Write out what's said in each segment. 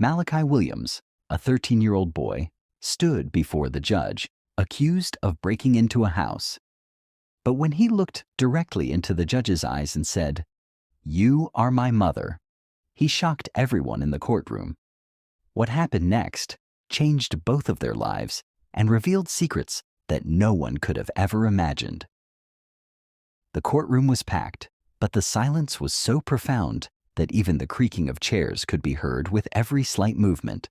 Malachi Williams, a 13-year-old boy, stood before the judge, accused of breaking into a house. But when he looked directly into the judge's eyes and said, "You are my mother," he shocked everyone in the courtroom. What happened next changed both of their lives and revealed secrets that no one could have ever imagined. The courtroom was packed, but the silence was so profound that even the creaking of chairs could be heard with every slight movement.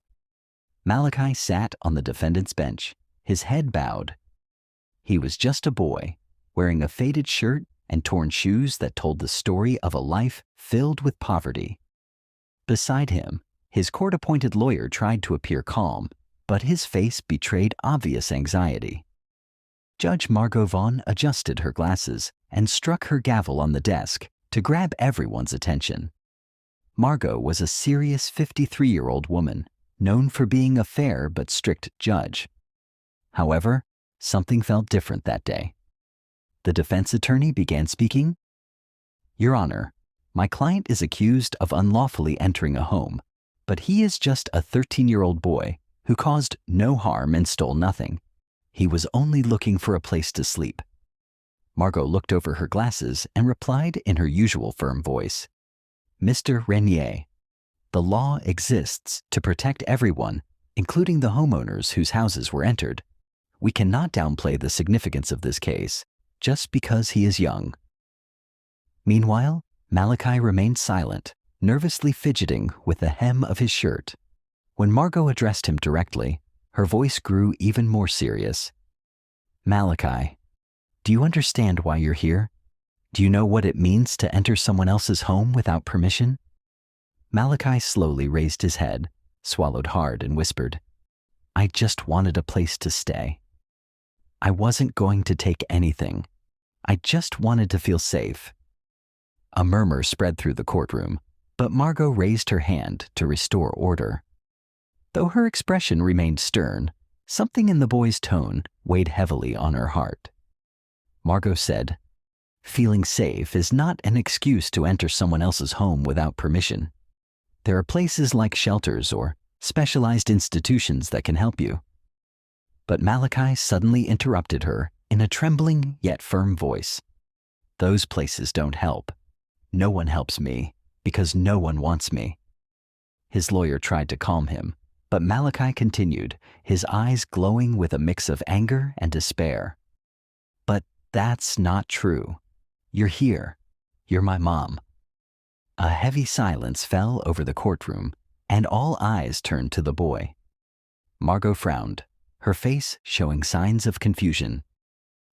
Malachi sat on the defendant's bench, his head bowed. He was just a boy, wearing a faded shirt and torn shoes that told the story of a life filled with poverty. Beside him, his court-appointed lawyer tried to appear calm, but his face betrayed obvious anxiety. Judge Margot Vaughn adjusted her glasses and struck her gavel on the desk to grab everyone's attention. Margot was a serious 53-year-old woman, known for being a fair but strict judge. However, something felt different that day. The defense attorney began speaking. "Your Honor, my client is accused of unlawfully entering a home, but he is just a 13-year-old boy who caused no harm and stole nothing. He was only looking for a place to sleep." Margot looked over her glasses and replied in her usual firm voice, "Mr. Renier, the law exists to protect everyone, including the homeowners whose houses were entered. We cannot downplay the significance of this case just because he is young." Meanwhile, Malachi remained silent, nervously fidgeting with the hem of his shirt. When Margot addressed him directly, her voice grew even more serious. "Malachi, do you understand why you're here? Do you know what it means to enter someone else's home without permission?" Malachi slowly raised his head, swallowed hard, and whispered, "I just wanted a place to stay. I wasn't going to take anything. I just wanted to feel safe." A murmur spread through the courtroom, but Margot raised her hand to restore order. Though her expression remained stern, something in the boy's tone weighed heavily on her heart. Margot said, "Feeling safe is not an excuse to enter someone else's home without permission. There are places like shelters or specialized institutions that can help you." But Malachi suddenly interrupted her in a trembling yet firm voice. "Those places don't help. No one helps me because no one wants me." His lawyer tried to calm him, but Malachi continued, his eyes glowing with a mix of anger and despair. "But that's not true. You're here. You're my mom." A heavy silence fell over the courtroom, and all eyes turned to the boy. Margot frowned, her face showing signs of confusion.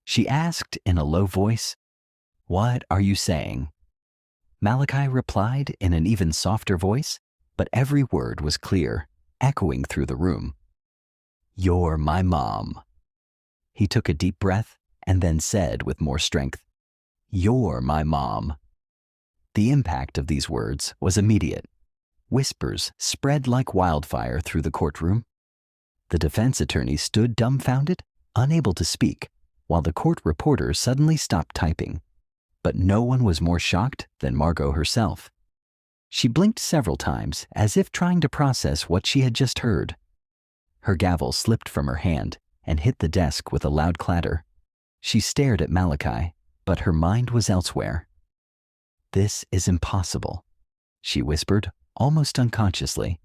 She asked in a low voice, "What are you saying?" Malachi replied in an even softer voice, but every word was clear, echoing through the room. "You're my mom." He took a deep breath and then said with more strength, "You're my mom." The impact of these words was immediate. Whispers spread like wildfire through the courtroom. The defense attorney stood dumbfounded, unable to speak, while the court reporter suddenly stopped typing. But no one was more shocked than Margot herself. She blinked several times as if trying to process what she had just heard. Her gavel slipped from her hand and hit the desk with a loud clatter. She stared at Malachi, but her mind was elsewhere. "This is impossible," she whispered, almost unconsciously.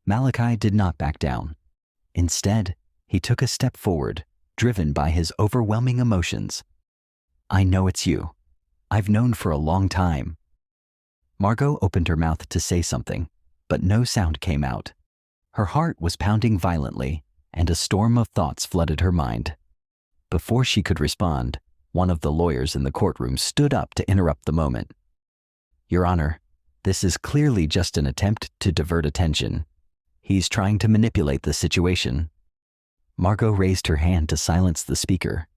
Malachi did not back down. Instead, he took a step forward, driven by his overwhelming emotions. "I know it's you. I've known for a long time." Margot opened her mouth to say something, but no sound came out. Her heart was pounding violently, and a storm of thoughts flooded her mind. Before she could respond, one of the lawyers in the courtroom stood up to interrupt the moment. "Your Honor, this is clearly just an attempt to divert attention. He's trying to manipulate the situation." Margot raised her hand to silence the speaker.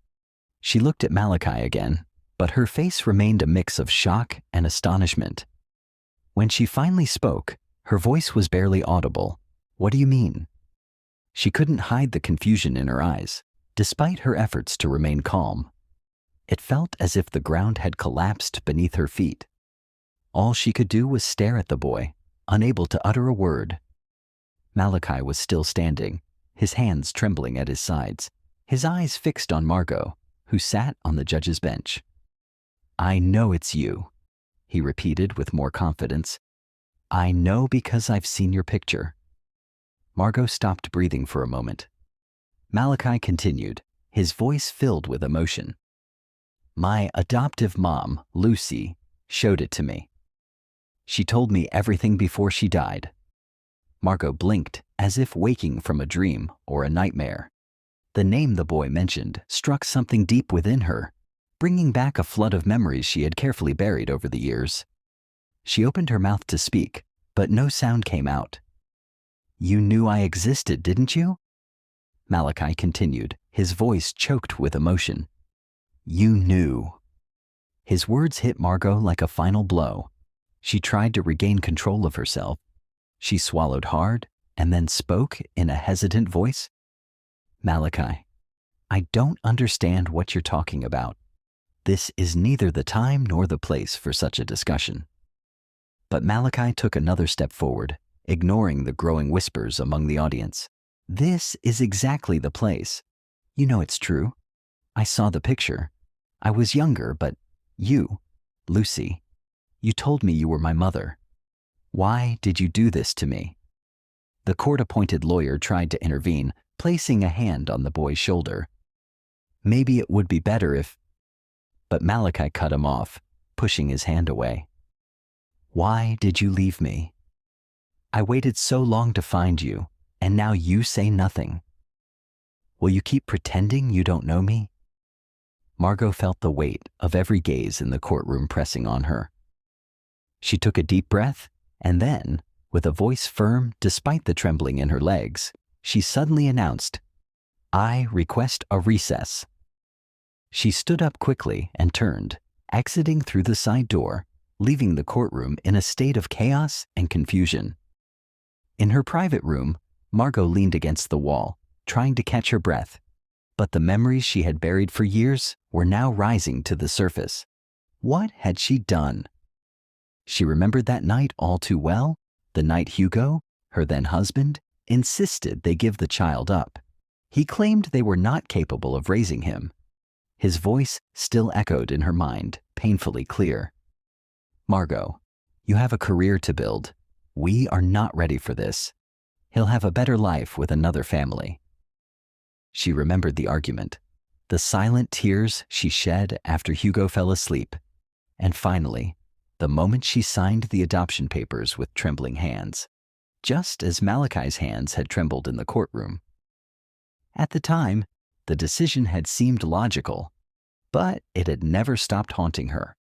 She looked at Malachi again, but her face remained a mix of shock and astonishment. When she finally spoke, her voice was barely audible. "What do you mean?" She couldn't hide the confusion in her eyes, despite her efforts to remain calm. It felt as if the ground had collapsed beneath her feet. All she could do was stare at the boy, unable to utter a word. Malachi was still standing, his hands trembling at his sides, his eyes fixed on Margot, who sat on the judge's bench. "I know it's you," he repeated with more confidence. "I know because I've seen your picture." Margot stopped breathing for a moment. Malachi continued, his voice filled with emotion. "My adoptive mom, Lucy, showed it to me. She told me everything before she died." Margot blinked, as if waking from a dream or a nightmare. The name the boy mentioned struck something deep within her, bringing back a flood of memories she had carefully buried over the years. She opened her mouth to speak, but no sound came out. "You knew I existed, didn't you?" Malachi continued, his voice choked with emotion. "You knew." His words hit Margot like a final blow. She tried to regain control of herself. She swallowed hard and then spoke in a hesitant voice. "Malachi, I don't understand what you're talking about. This is neither the time nor the place for such a discussion." But Malachi took another step forward, ignoring the growing whispers among the audience. "This is exactly the place. You know it's true. I saw the picture. I was younger, but you, Lucy, you told me you were my mother. Why did you do this to me?" The court-appointed lawyer tried to intervene, placing a hand on the boy's shoulder. "Maybe it would be better if—" But Malachi cut him off, pushing his hand away. "Why did you leave me? I waited so long to find you, and now you say nothing. Will you keep pretending you don't know me?" Margot felt the weight of every gaze in the courtroom pressing on her. She took a deep breath, and then, with a voice firm despite the trembling in her legs, she suddenly announced, "I request a recess." She stood up quickly and turned, exiting through the side door, leaving the courtroom in a state of chaos and confusion. In her private room, Margot leaned against the wall, trying to catch her breath, but the memories she had buried for years were now rising to the surface. What had she done? She remembered that night all too well, the night Hugo, her then husband, insisted they give the child up. He claimed they were not capable of raising him. His voice still echoed in her mind, painfully clear. "Margot, you have a career to build. We are not ready for this. He'll have a better life with another family." She remembered the argument, the silent tears she shed after Hugo fell asleep, and finally, the moment she signed the adoption papers with trembling hands, just as Malachi's hands had trembled in the courtroom. At the time, the decision had seemed logical, but it had never stopped haunting her.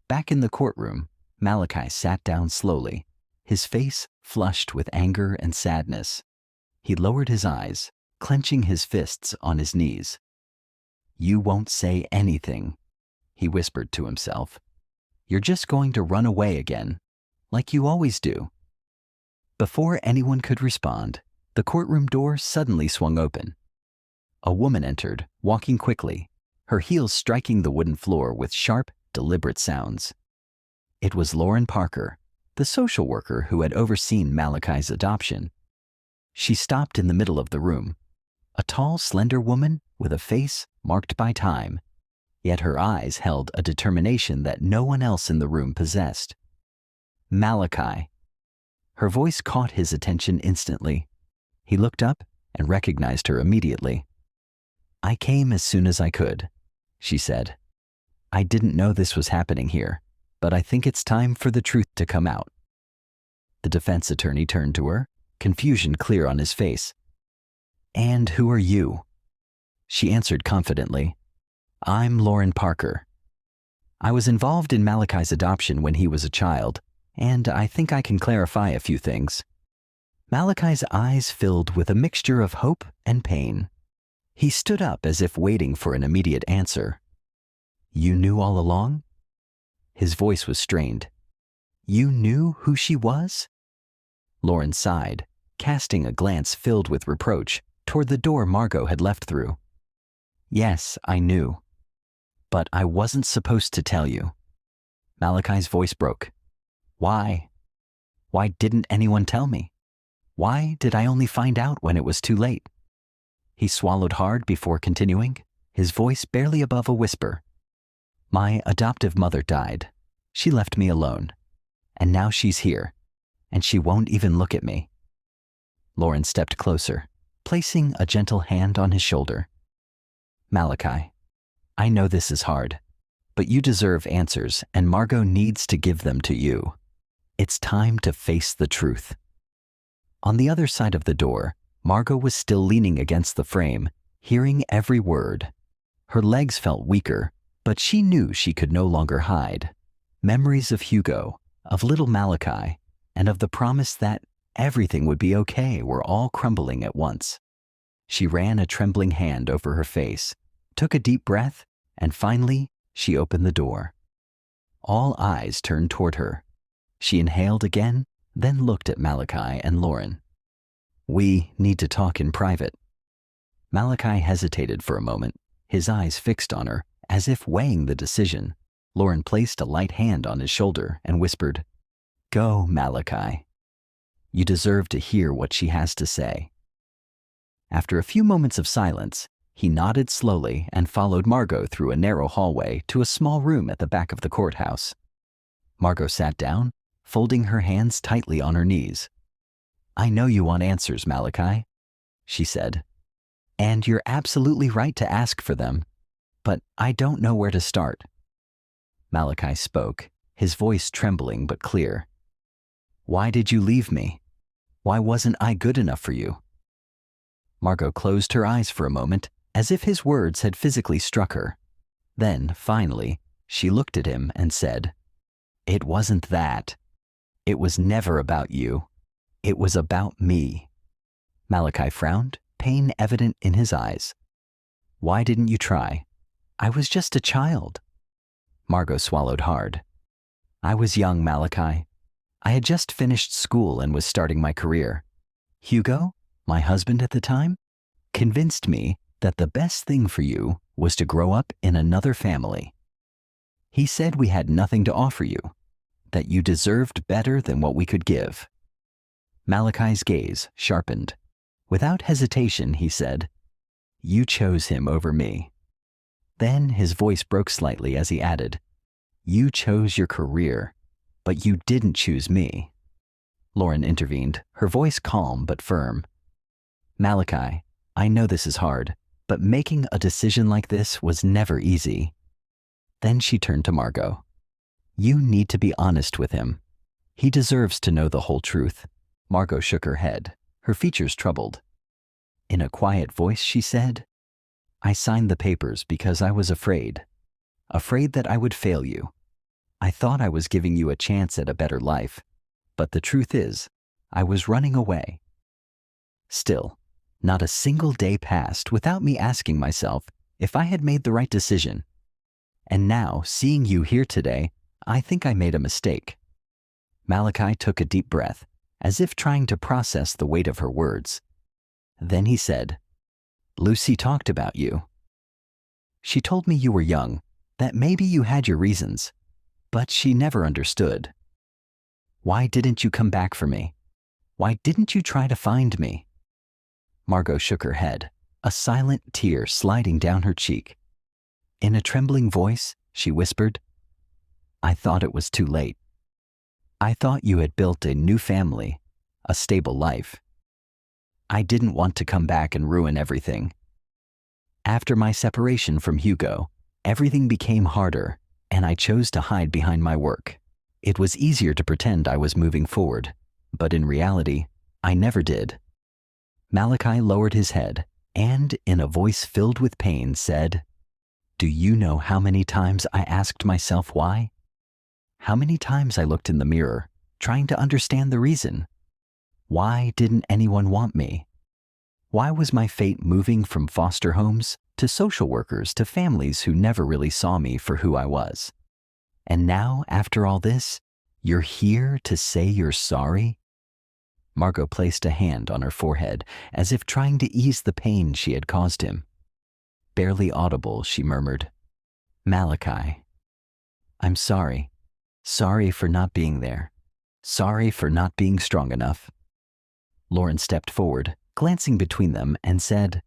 Back in the courtroom, Malachi sat down slowly, his face flushed with anger and sadness. He lowered his eyes, clenching his fists on his knees. "You won't say anything," he whispered to himself. "You're just going to run away again, like you always do." Before anyone could respond, the courtroom door suddenly swung open. A woman entered, walking quickly, her heels striking the wooden floor with sharp, deliberate sounds. It was Lauren Parker, the social worker who had overseen Malachi's adoption. She stopped in the middle of the room, a tall, slender woman with a face marked by time, yet her eyes held a determination that no one else in the room possessed. "Malachi." Her voice caught his attention instantly. He looked up and recognized her immediately. "I came as soon as I could," she said. "I didn't know this was happening here, but I think it's time for the truth to come out." The defense attorney turned to her, confusion clear on his face. "And who are you?" She answered confidently, "I'm Lauren Parker. I was involved in Malachi's adoption when he was a child, and I think I can clarify a few things." Malachi's eyes filled with a mixture of hope and pain. He stood up as if waiting for an immediate answer. "You knew all along?" His voice was strained. "You knew who she was?" Lauren sighed, casting a glance filled with reproach toward the door Margot had left through. "Yes, I knew. But I wasn't supposed to tell you." Malachi's voice broke. "Why? Why didn't anyone tell me? Why did I only find out when it was too late? He swallowed hard before continuing, his voice barely above a whisper. My adoptive mother died. She left me alone. And now she's here, and she won't even look at me. Lauren stepped closer, placing a gentle hand on his shoulder. Malachi, I know this is hard, but you deserve answers, and Margot needs to give them to you. It's time to face the truth. On the other side of the door, Margot was still leaning against the frame, hearing every word. Her legs felt weaker, but she knew she could no longer hide. Memories of Hugo, of little Malachi, and of the promise that everything would be okay were all crumbling at once. She ran a trembling hand over her face, took a deep breath, and finally, she opened the door. All eyes turned toward her. She inhaled again, then looked at Malachi and Lauren. We need to talk in private. Malachi hesitated for a moment, his eyes fixed on her, as if weighing the decision. Lauren placed a light hand on his shoulder and whispered, Go, Malachi. You deserve to hear what she has to say. After a few moments of silence, he nodded slowly and followed Margot through a narrow hallway to a small room at the back of the courthouse. Margot sat down, folding her hands tightly on her knees. I know you want answers, Malachi, she said. And you're absolutely right to ask for them, but I don't know where to start. Malachi spoke, his voice trembling but clear. Why did you leave me? Why wasn't I good enough for you? Margot closed her eyes for a moment, as if his words had physically struck her. Then, finally, she looked at him and said, It wasn't that. It was never about you. It was about me. Malachi frowned, pain evident in his eyes. Why didn't you try? I was just a child. Margot swallowed hard. I was young, Malachi. I had just finished school and was starting my career. Hugo, my husband at the time, convinced me that the best thing for you was to grow up in another family. He said we had nothing to offer you, that you deserved better than what we could give. Malachi's gaze sharpened. Without hesitation, he said, You chose him over me. Then his voice broke slightly as he added, You chose your career, but you didn't choose me. Lauren intervened, her voice calm but firm. Malachi, I know this is hard, but making a decision like this was never easy. Then she turned to Margot. You need to be honest with him. He deserves to know the whole truth. Margot shook her head, her features troubled. In a quiet voice, she said, I signed the papers because I was afraid that I would fail you. I thought I was giving you a chance at a better life, but the truth is, I was running away. Still, not a single day passed without me asking myself if I had made the right decision. And now, seeing you here today, I think I made a mistake. Malachi took a deep breath, as if trying to process the weight of her words. Then he said, Lucy talked about you. She told me you were young, that maybe you had your reasons, but she never understood. Why didn't you come back for me? Why didn't you try to find me? Margot shook her head, a silent tear sliding down her cheek. In a trembling voice, she whispered, I thought it was too late. I thought you had built a new family, a stable life. I didn't want to come back and ruin everything. After my separation from Hugo, everything became harder, and I chose to hide behind my work. It was easier to pretend I was moving forward, but in reality, I never did. Malachi lowered his head and, in a voice filled with pain, said, Do you know how many times I asked myself why? How many times I looked in the mirror, trying to understand the reason? Why didn't anyone want me? Why was my fate moving from foster homes to social workers to families who never really saw me for who I was? And now, after all this, you're here to say you're sorry? Margot placed a hand on her forehead, as if trying to ease the pain she had caused him. Barely audible, she murmured, Malachi, I'm sorry. Sorry for not being there. Sorry for not being strong enough. Lauren stepped forward, glancing between them, and said,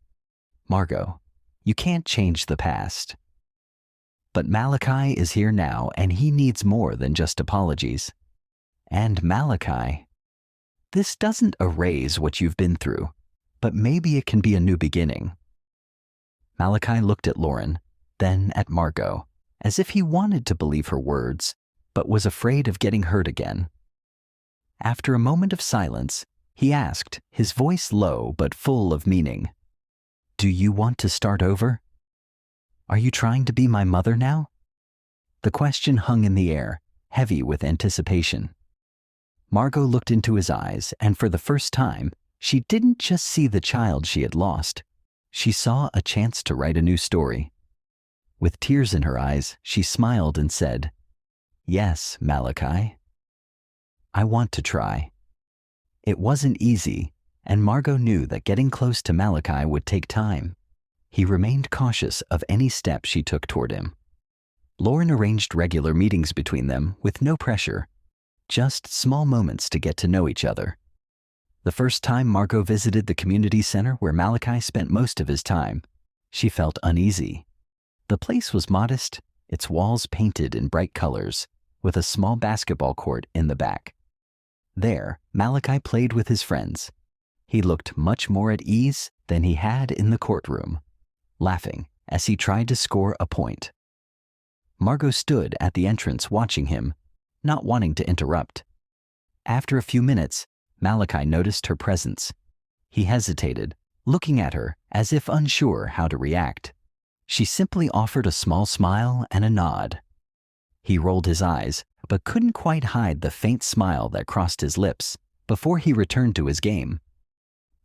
"Margot, you can't change the past. But Malachi is here now, and he needs more than just apologies. And Malachi, this doesn't erase what you've been through, but maybe it can be a new beginning." Malachi looked at Lauren, then at Margot, as if he wanted to believe her words, but was afraid of getting hurt again. After a moment of silence, he asked, his voice low but full of meaning, "Do you want to start over? Are you trying to be my mother now?" The question hung in the air, heavy with anticipation. Margot looked into his eyes, and for the first time, she didn't just see the child she had lost. She saw a chance to write a new story. With tears in her eyes, she smiled and said, "Yes, Malachi. I want to try." It wasn't easy, and Margot knew that getting close to Malachi would take time. He remained cautious of any step she took toward him. Lauren arranged regular meetings between them with no pressure, just small moments to get to know each other. The first time Margot visited the community center where Malachi spent most of his time, she felt uneasy. The place was modest, its walls painted in bright colors, with a small basketball court in the back. There, Malachi played with his friends. He looked much more at ease than he had in the courtroom, laughing as he tried to score a point. Margot stood at the entrance watching him, not wanting to interrupt. After a few minutes, Malachi noticed her presence. He hesitated, looking at her as if unsure how to react. She simply offered a small smile and a nod. He rolled his eyes, but couldn't quite hide the faint smile that crossed his lips before he returned to his game.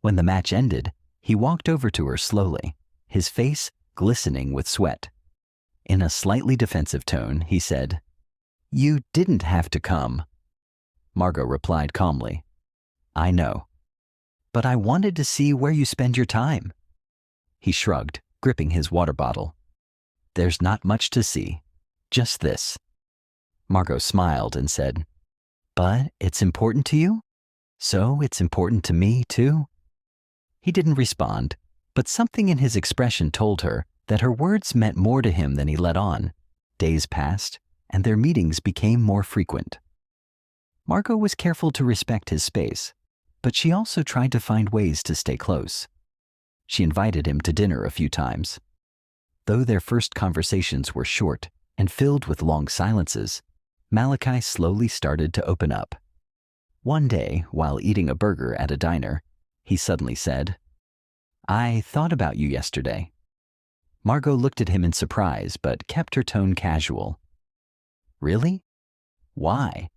When the match ended, he walked over to her slowly, his face glistening with sweat. In a slightly defensive tone, he said, "You didn't have to come." Margot replied calmly, "I know, but I wanted to see where you spend your time." He shrugged, gripping his water bottle. "There's not much to see, just this." Margot smiled and said, "But it's important to you? So it's important to me, too?" He didn't respond, but something in his expression told her that her words meant more to him than he let on. Days passed, and their meetings became more frequent. Margot was careful to respect his space, but she also tried to find ways to stay close. She invited him to dinner a few times. Though their first conversations were short and filled with long silences, Malachi slowly started to open up. One day, while eating a burger at a diner, he suddenly said, "I thought about you yesterday." Margot looked at him in surprise but kept her tone casual. "Really? Why?"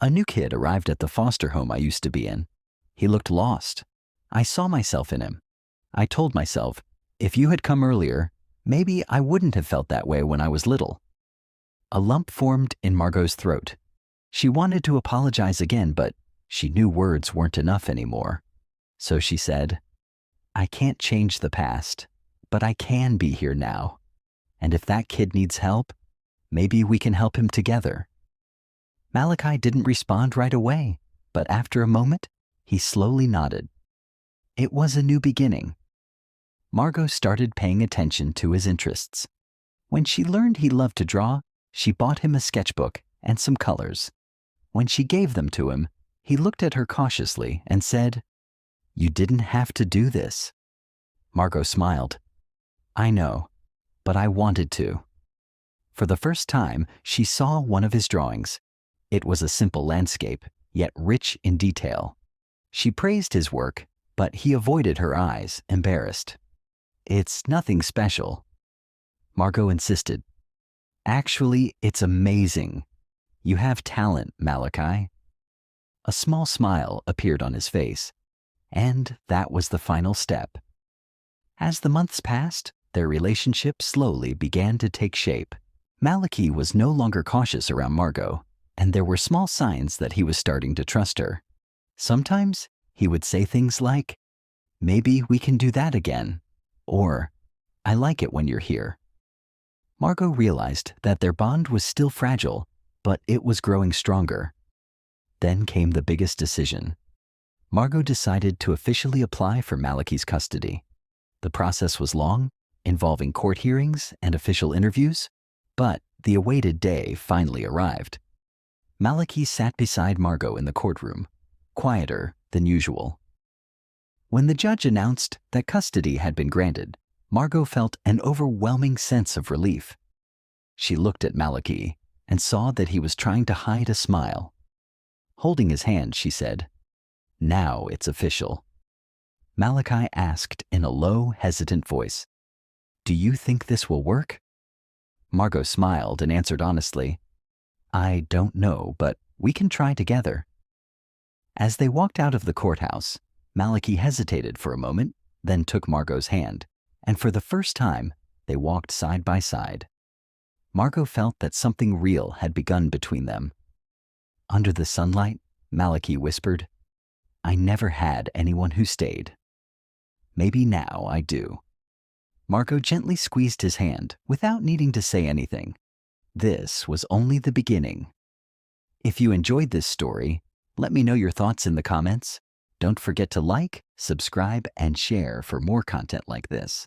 "A new kid arrived at the foster home I used to be in. He looked lost. I saw myself in him. I told myself, if you had come earlier, maybe I wouldn't have felt that way when I was little." A lump formed in Margot's throat. She wanted to apologize again, but she knew words weren't enough anymore. So she said, "I can't change the past, but I can be here now. And if that kid needs help, maybe we can help him together." Malachi didn't respond right away, but after a moment, he slowly nodded. It was a new beginning. Margot started paying attention to his interests. When she learned he loved to draw, she bought him a sketchbook and some colors. When she gave them to him, he looked at her cautiously and said, "You didn't have to do this." Margot smiled. "I know, but I wanted to." For the first time, she saw one of his drawings. It was a simple landscape, yet rich in detail. She praised his work, but he avoided her eyes, embarrassed. "It's nothing special." Margot insisted. "Actually, it's amazing. You have talent, Malachi." A small smile appeared on his face, and that was the final step. As the months passed, their relationship slowly began to take shape. Malachi was no longer cautious around Margot, and there were small signs that he was starting to trust her. Sometimes he would say things like, "Maybe we can do that again," or, "I like it when you're here." Margot realized that their bond was still fragile, but it was growing stronger. Then came the biggest decision. Margot decided to officially apply for Malachi's custody. The process was long, involving court hearings and official interviews, but the awaited day finally arrived. Malachi sat beside Margot in the courtroom, quieter than usual. When the judge announced that custody had been granted, Margot felt an overwhelming sense of relief. She looked at Malachi and saw that he was trying to hide a smile. Holding his hand, she said, "Now it's official." Malachi asked in a low, hesitant voice, "Do you think this will work?" Margot smiled and answered honestly, "I don't know, but we can try together." As they walked out of the courthouse, Malachi hesitated for a moment, then took Margot's hand, and for the first time, they walked side by side. Margot felt that something real had begun between them. Under the sunlight, Malachi whispered, "I never had anyone who stayed. Maybe now I do." Margot gently squeezed his hand without needing to say anything. This was only the beginning. If you enjoyed this story, let me know your thoughts in the comments. Don't forget to like, subscribe, and share for more content like this.